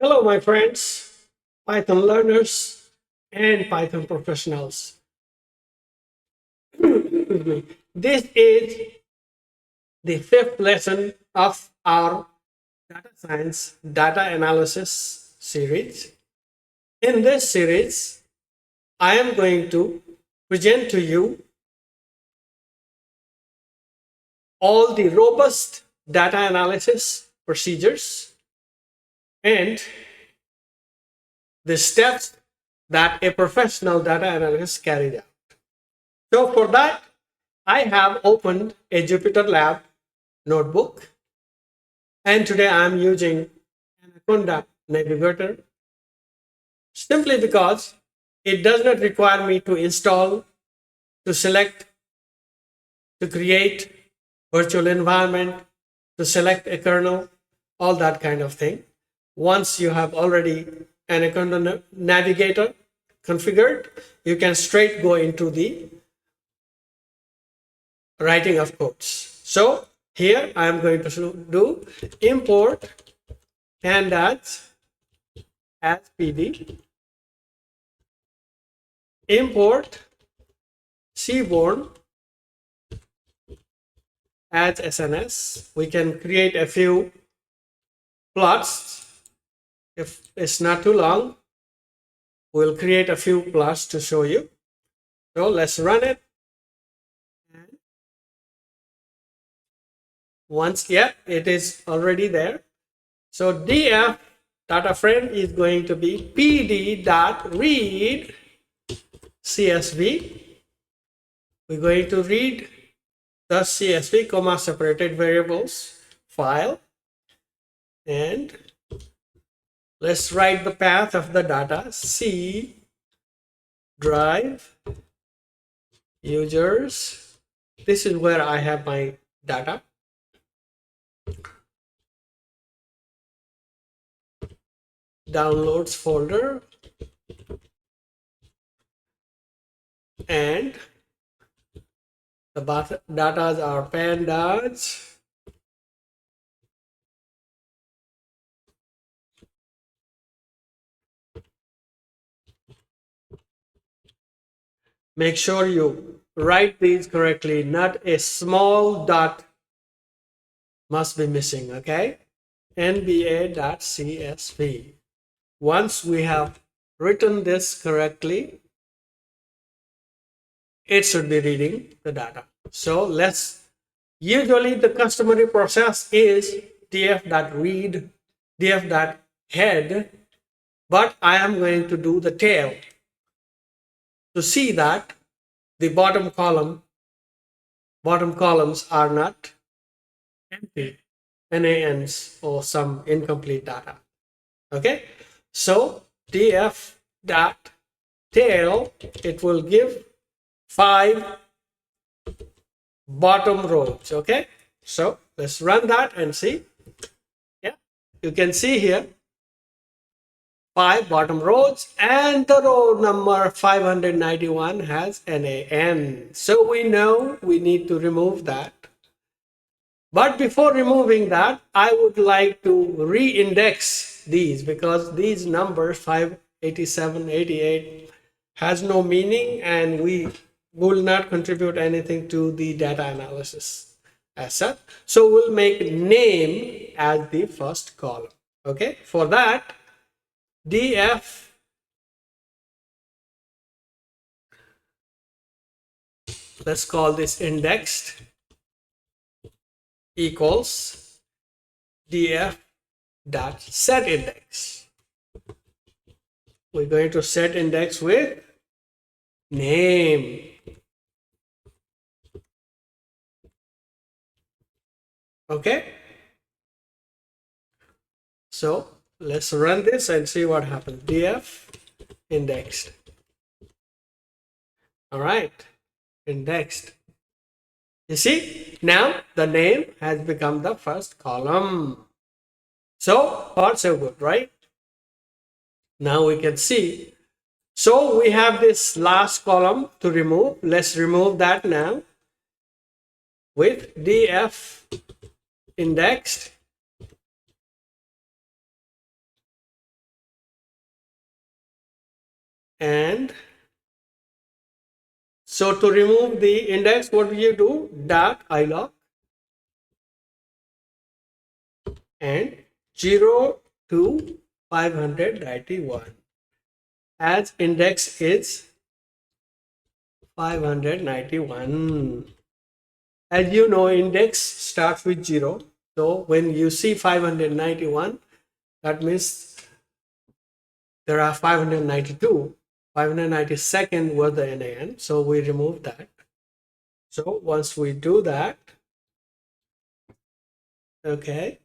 Hello, my friends, Python learners, and Python professionals. Excuse me. This is the fifth lesson of our data science data analysis series. In this series, I am going to present to you all the robust data analysis procedures and the steps that a professional data analyst carried out. So for that, I have opened a JupyterLab notebook, and today I'm using Anaconda Navigator simply because it does not require me to install, to select, to create virtual environment, to select a kernel, all that kind of thing. Once you have already Anaconda Navigator configured, you can straight go into the writing of codes. So here I am going to do import pandas as pd, import seaborn as SNS. We can create a few plots. If it's not too long, we'll create a few plots to show you. So let's run it. Once, yeah, it is already there. So df data frame is going to be pd.read CSV. We're going to read the CSV, comma separated variables file, and let's write the path of the data. C drive users. This is where I have my data. Downloads folder, and the data are pandas, make sure you write these correctly, not a small dot must be missing, okay? nba.csv. Once we have written this correctly, it should be reading the data. So usually the customary process is df.read, df.head, but I am going to do the tail to see that the bottom columns are not empty, NaNs, or some incomplete data. Okay, so df.tail, it will give 5 bottom rows. Okay, so let's run that and see. Yeah, you can see here 5 bottom rows, and the row number 591 has NaN. So we know we need to remove that. But before removing that, I would like to re-index these, because these numbers 587, 88 has no meaning, and we will not contribute anything to the data analysis as such. So we'll make name as the first column. Okay, for that, df let's call this indexed equals df.setIndex. We're going to set index with name. Okay, so let's run this and see what happens. df indexed. All right, indexed. You see, now the name has become the first column. So far so good, right? Now we can see. So we have this last column to remove. Let's remove that now with df indexed And so to remove the index, what do you do? Dot ilog and 0 to 591, as index is 591. As you know, index starts with 0. So when you see 591, that means there are 592. 592nd was the NaN. So we remove that. So once we do that, okay,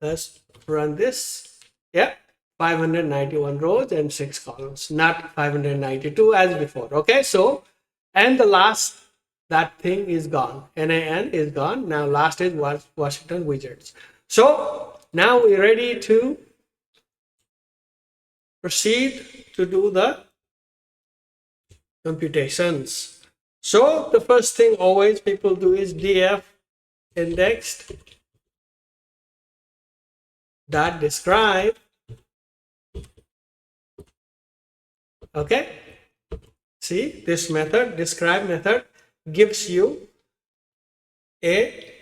let's run this. Yeah, 591 rows and 6 columns, not 592 as before. Okay, so, and the last, that thing is gone. NaN is gone. Now last is Washington Wizards. So now we're ready to proceed to do the computations. So the first thing always people do is df indexed dot describe. Okay, see, this method, describe method, gives you a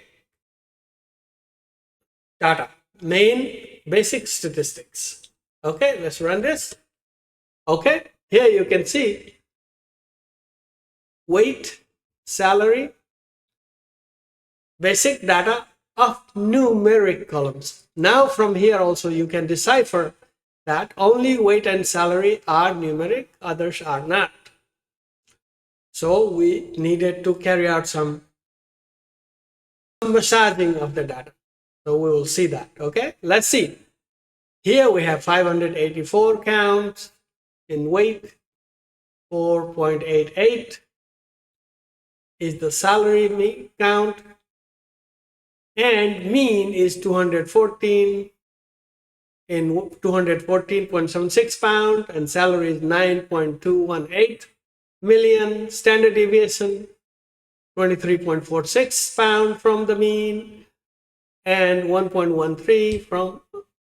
data, main basic statistics. Okay, let's run this. Okay, here you can see weight, salary, basic data of numeric columns. Now from here also you can decipher that only weight and salary are numeric, others are not. So we needed to carry out some massaging of the data. So we will see that. Okay, let's see. Here we have 584 count in weight, 4.88 is the salary count, and mean is 214 in 214.76 pound, and salary is 9.218 million. Standard deviation 23.46 pound from the mean, and 1.13 from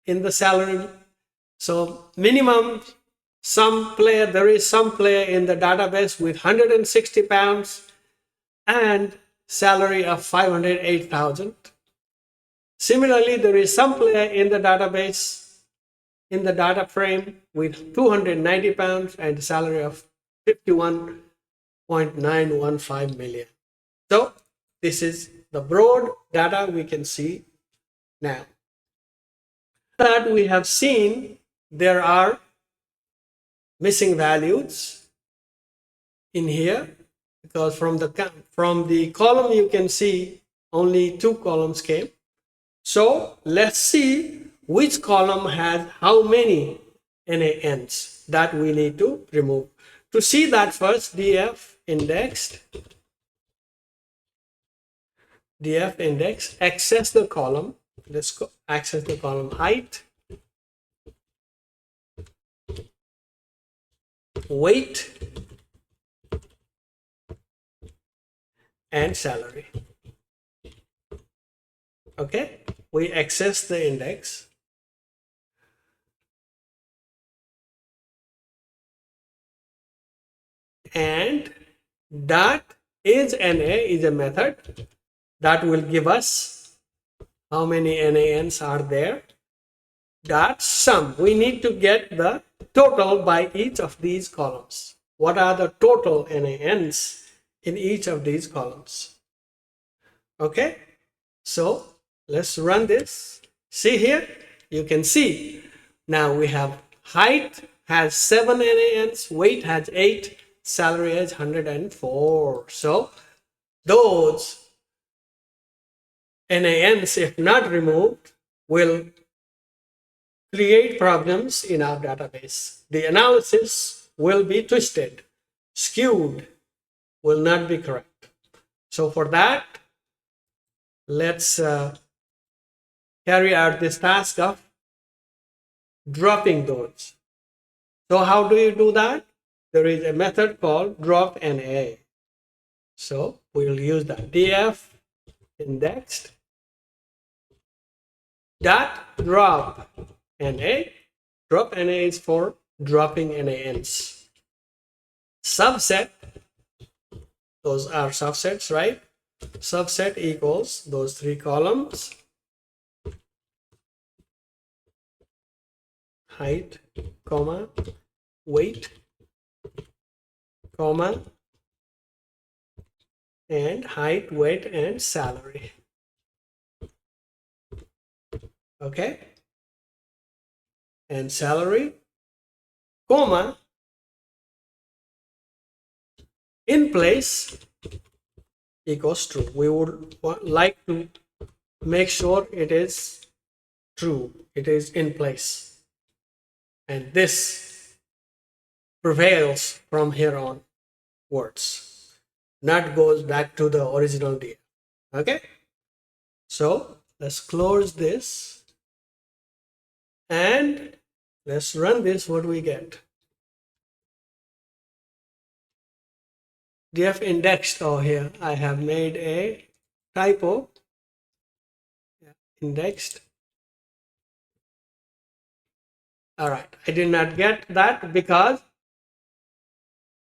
in the salary. So minimum, there is some player in the database with 160 pounds and salary of 508,000. Similarly, there is some player in the database, in the data frame, with 290 pounds and salary of 51.915 million. So this is the broad data we can see now. That we have seen there are missing values in here, because from the column you can see only 2 columns came. So let's see which column has how many NaNs that we need to remove. To see that, first df index access the column. Let's go access the column height, weight, and salary. Okay, we access the index. And that is NA is a method that will give us how many NaNs are there. That sum, we need to get the total by each of these columns. What are the total NaNs in each of these columns? Okay, so let's run this. See here, you can see now we have height has 7 NaNs, weight has 8, salary has 104. So those NaNs, if not removed, will create problems in our database. The analysis will be twisted, skewed, will not be correct. So for that, let's carry out this task of dropping those. So how do you do that? There is a method called drop NA. So we'll use that. df indexed dot drop NA. Drop NA is for dropping NaNs. Subset, those are subsets, right? Subset equals those three columns, height, comma, weight, comma, and height, weight, and salary. Okay, and salary, comma, in place equals true. We would like to make sure it is true, it is in place, and this prevails from here onwards, not goes back to the original data. Okay, so let's close this and let's run this. What do we get? df indexed. Oh, here I have made a typo. Indexed. All right, I did not get that because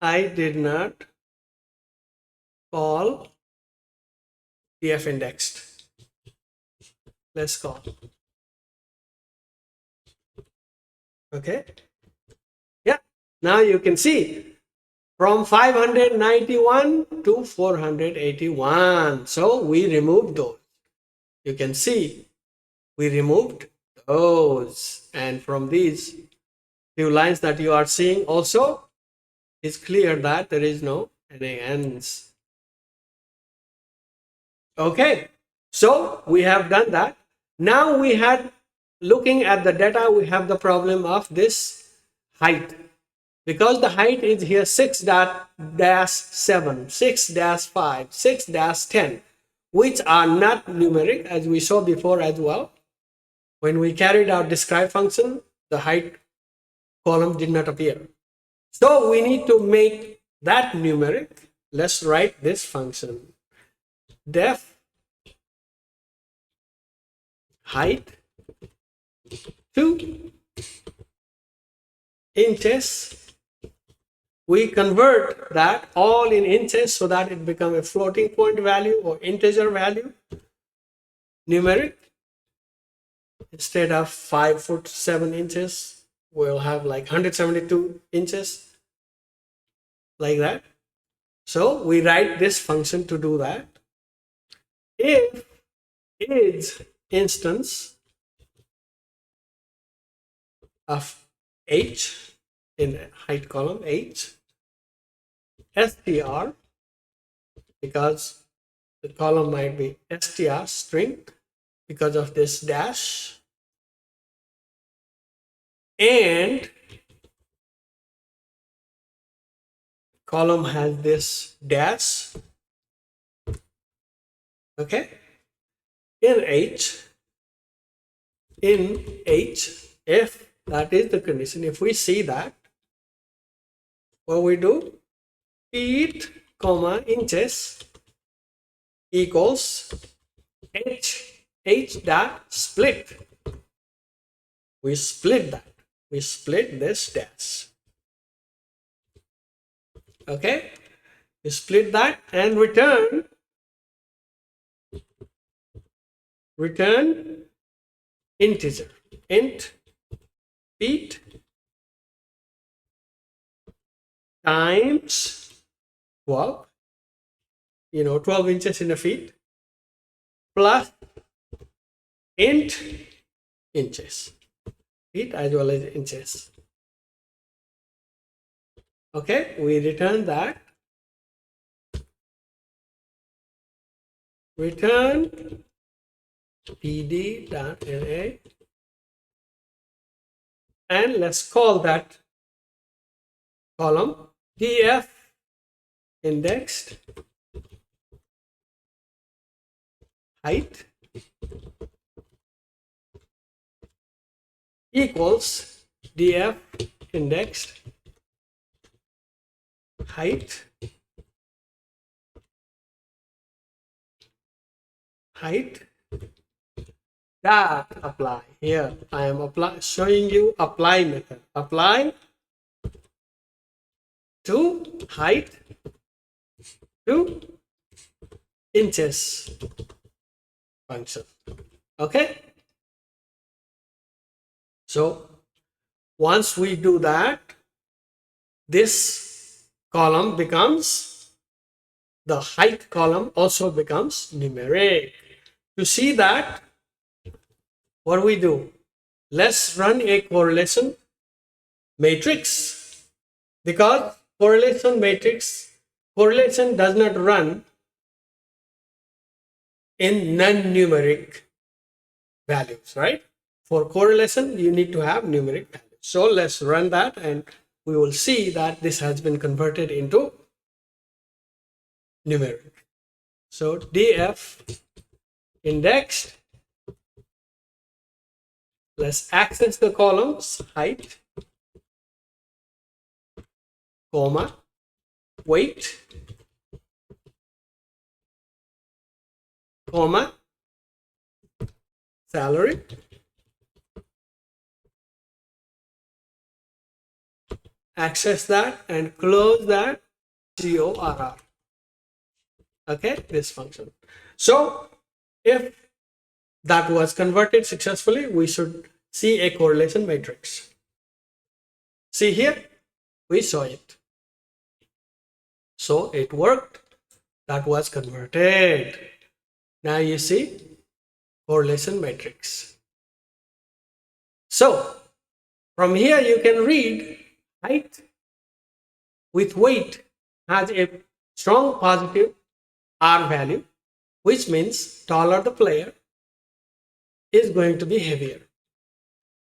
I did not call df indexed. Let's call. Okay, yeah, now you can see from 591 to 481. So we removed those. You can see we removed those, and from these few lines that you are seeing also, it's clear that there is no NaNs. Okay, so we have done that. Now we had, looking at the data, we have the problem of this height, because the height is here 6-7, 6-5, 6-10, which are not numeric, as we saw before as well. When we carried out describe function, the height column did not appear. So we need to make that numeric. Let's write this function. Def height to inches. We convert that all in inches so that it becomes a floating point value or integer value, numeric. Instead of 5 foot 7 inches, we'll have like 172 inches, like that. So we write this function to do that. If is instance of h in height column h, str, because the column might be str string because of this dash, and column has this dash. Okay, in h, if that is the condition, if we see that, what we do, feet comma inches equals h dot split. We split that. We split this dash. Okay, we split that and return integer, int feet times 12, 12 inches in a feet, plus int inches, feet as well as inches. Okay, we return that. Return pd.na, and let's call that column df indexed height equals df indexed height that apply. Here I am showing you apply method. Apply to height to inches function. Okay. So once we do that, this column becomes, the height column also becomes numeric. To see that, what we do? Let's run a correlation matrix, because correlation does not run in non-numeric values, right? For correlation, you need to have numeric values. So let's run that and we will see that this has been converted into numeric. So df indexed, let's access the columns height, comma, weight, comma, salary, access that and close that CORR. Okay, this function. So if that was converted successfully, we should see a correlation matrix. See here, we saw it. So it worked. That was converted. Now you see correlation matrix. So from here you can read height with weight has a strong positive R value, which means taller the player is going to be heavier.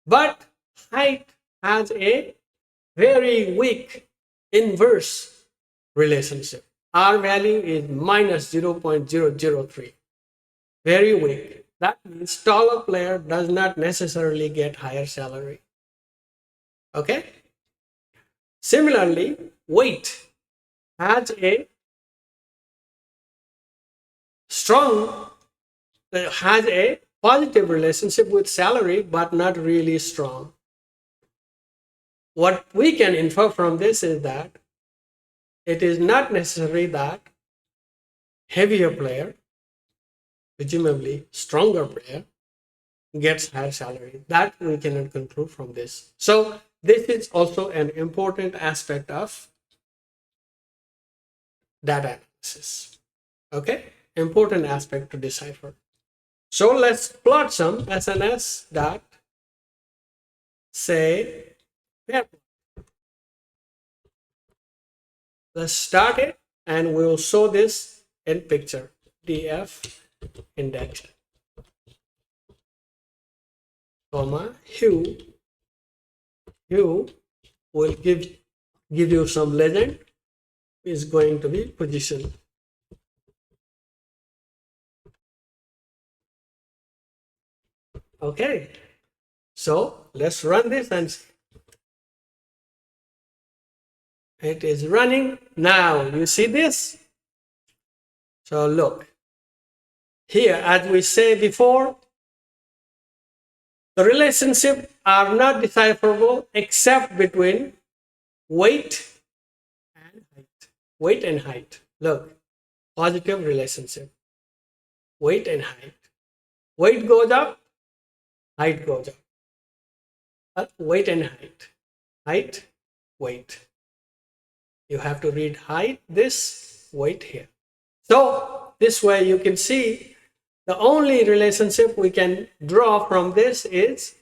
But height has a very weak inverse relationship. R value is minus 0.003. Very weak. That means taller player does not necessarily get higher salary. Okay? Similarly, weight has a positive relationship with salary, but not really strong. What we can infer from this is that it is not necessary that heavier player, presumably stronger player, gets higher salary. That we cannot conclude from this. So this is also an important aspect of data analysis. Okay, important aspect to decipher. So let's plot some SNS dot say pair. Let's start it and we will show this in picture. df index, comma, hue will give you some legend, is going to be position. Okay, so let's run this and it is running now. You see this? So look here, as we say before, the relationships are not decipherable except between weight and height. Weight and height. Look, positive relationship. Weight and height. Weight goes up, height goes up. Weight and height. Height, weight. You have to read height, this, weight here. So this way you can see the only relationship we can draw from this is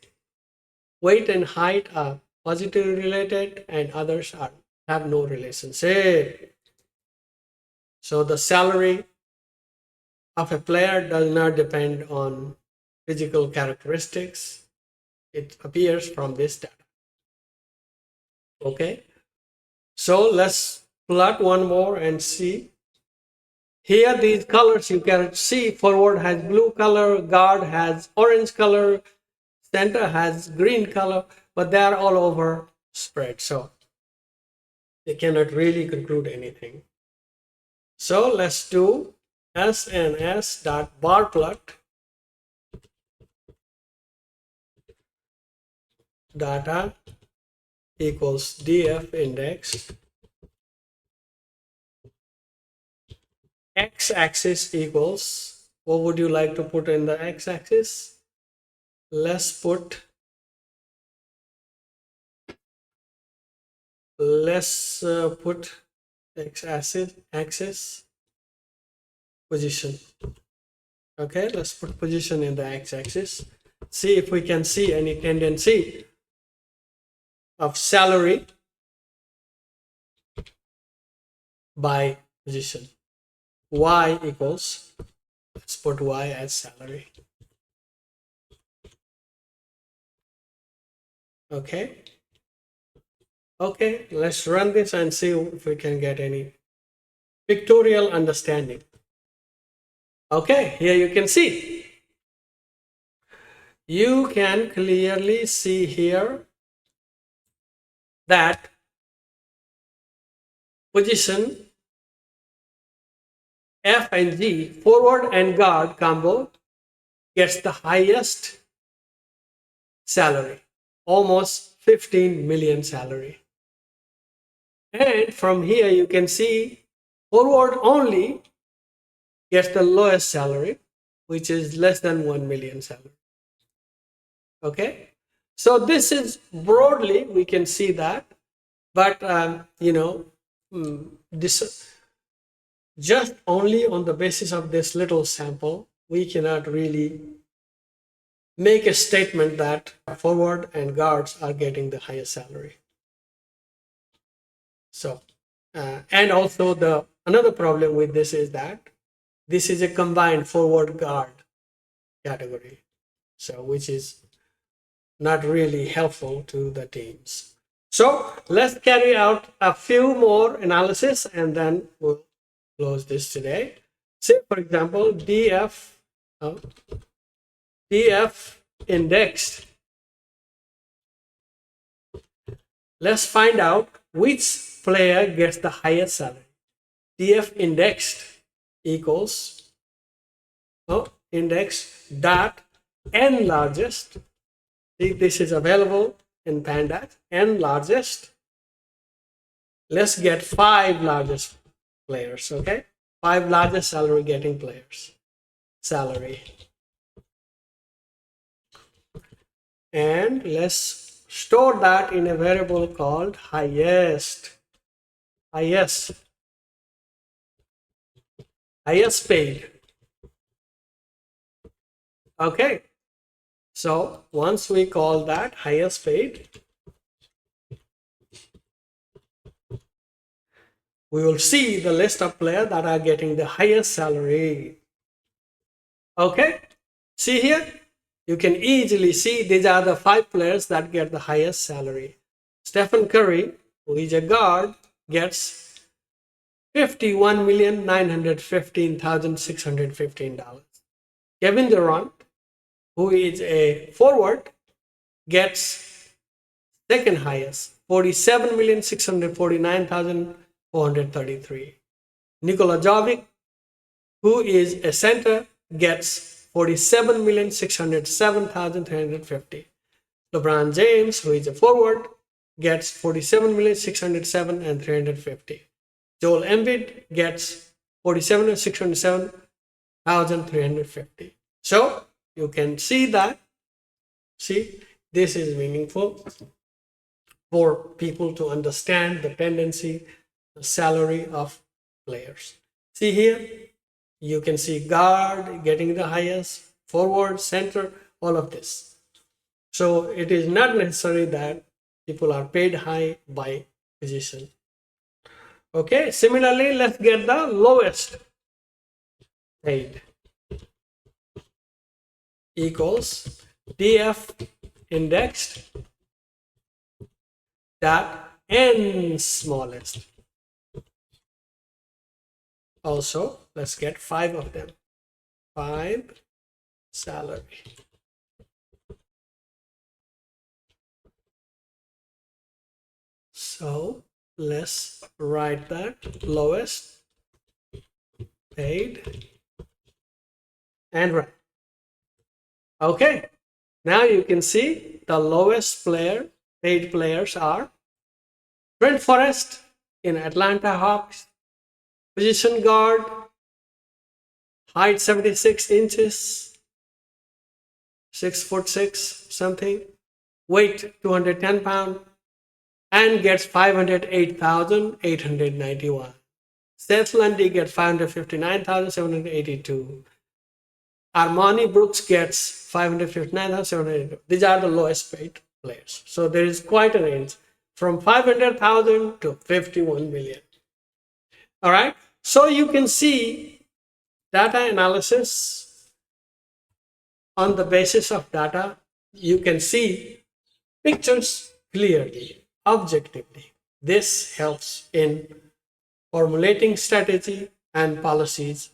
weight and height are positively related and others have no relationship. So the salary of a player does not depend on physical characteristics. It appears from this data. Okay. So let's plot one more and see. Here these colors you can see, forward has blue color, guard has orange color, center has green color, but they are all over spread. So they cannot really conclude anything. So let's do SNS.bar plot data equals df index, x-axis equals, what would you like to put in the x-axis? Let's put x-axis position. Okay, let's put position in the x-axis. See if we can see any tendency of salary by position. Y equals, let's put y as salary. Okay, let's run this and see if we can get any pictorial understanding. Okay, here you can see. You can clearly see here that position F and G, forward and guard combo, gets the highest salary, almost 15 million salary. And from here you can see forward only gets the lowest salary, which is less than 1 million salary. Okay, so this is broadly we can see that, but this just only on the basis of this little sample we cannot really make a statement that forward and guards are getting the highest salary. So and also the another problem with this is that this is a combined forward guard category, so which is not really helpful to the teams. So let's carry out a few more analysis and then we'll close this today. Say for example df indexed. Let's find out which player gets the highest salary. df indexed equals index dot n largest. See, this is available in Pandas, n largest. Let's get 5 largest players. Okay, 5 largest salary getting players salary, and let's store that in a variable called highest paid. Okay, so once we call that highest paid, we will see the list of players that are getting the highest salary. Okay, see here, you can easily see these are the 5 players that get the highest salary. Stephen Curry, who is a guard, gets $51,915,615. Kevin Durant, who is a forward, gets second highest, $47,649,433. Nikola Jovic, who is a center, gets $47,607,350. LeBron James, who is a forward, gets $47,607,350. Joel Embiid gets $47,607,350. So you can see that. See, this is meaningful for people to understand the tendency, the salary of players. See here, you can see guard getting the highest, forward, center, all of this. So it is not necessary that people are paid high by position. Okay, similarly, let's get the lowest paid equals df indexed dot n smallest. Also, let's get 5 of them. 5 salary. So let's write that lowest paid and right. Okay, now you can see the lowest paid players are Trent Forrest in Atlanta Hawks, position guard, height 76 inches, 6'6" something, weight 210 pounds, and gets 508,891. Seth Lundy gets 559,782. Armani Brooks gets 559,782. These are the lowest paid players. So there is quite a range from 500,000 to 51 million. All right. So you can see data analysis on the basis of data. You can see pictures clearly, objectively. This helps in formulating strategy and policies,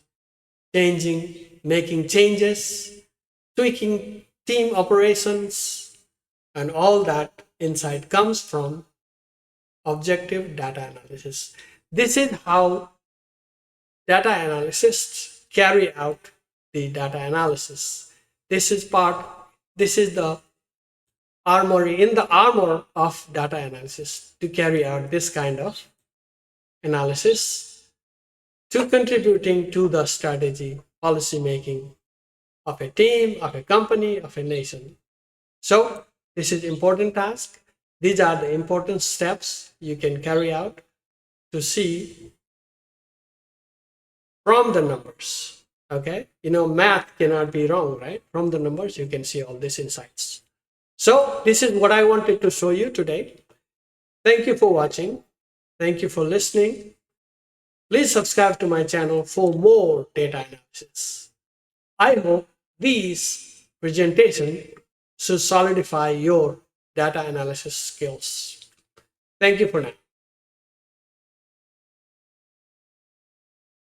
making changes, tweaking team operations, and all that insight comes from objective data analysis. This is how data analysts carry out the data analysis. This is the armory in the armor of data analysis to carry out this kind of analysis to contributing to the strategy, policy making of a team, of a company, of a nation. So this is important task. These are the important steps you can carry out to see from the numbers. Okay, math cannot be wrong, right? From the numbers you can see all these insights. So this is what I wanted to show you today. Thank you for watching. Thank you for listening. Please subscribe to my channel for more data analysis. I hope these presentations should solidify your data analysis skills. Thank you for now.